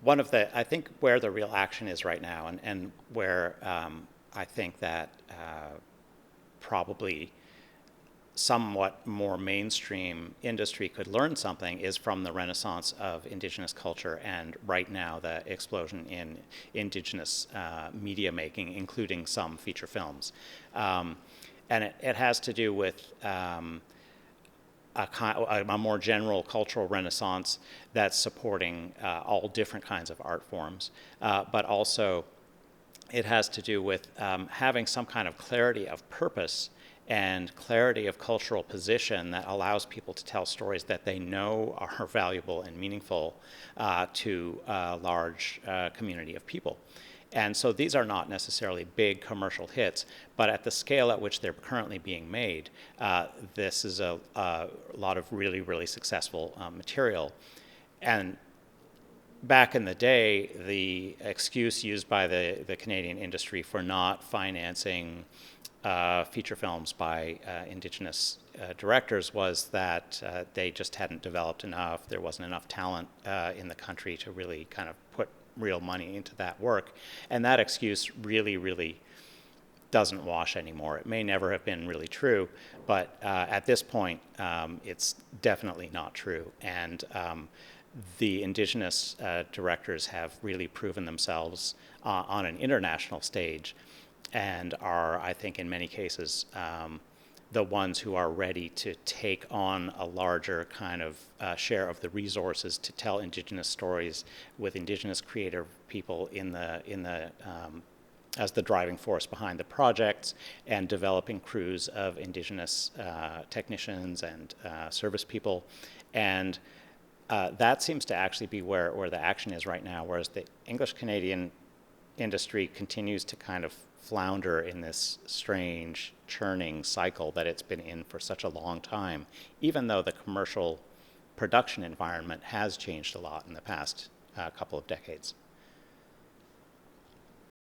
I think where the real action is right now, and where I think that probably somewhat more mainstream industry could learn something, is from the renaissance of indigenous culture, and right now the explosion in indigenous media making, including some feature films. And it has to do with a more general cultural renaissance that's supporting all different kinds of art forms, but also it has to do with having some kind of clarity of purpose and clarity of cultural position that allows people to tell stories that they know are valuable and meaningful to a large community of people. And so these are not necessarily big commercial hits, but at the scale at which they're currently being made, this is a lot of really, really successful material. And back in the day, the excuse used by the Canadian industry for not financing feature films by Indigenous directors was that they just hadn't developed enough. There wasn't enough talent in the country to really kind of put real money into that work. And that excuse really, really doesn't wash anymore. It may never have been really true, but at this point, it's definitely not true. And the Indigenous directors have really proven themselves on an international stage, and are, I think, in many cases, the ones who are ready to take on a larger kind of share of the resources to tell Indigenous stories with Indigenous creative people as the driving force behind the projects, and developing crews of Indigenous technicians and service people. And that seems to actually be where the action is right now, whereas the English-Canadian industry continues to kind of flounder in this strange churning cycle that it's been in for such a long time, even though the commercial production environment has changed a lot in the past couple of decades.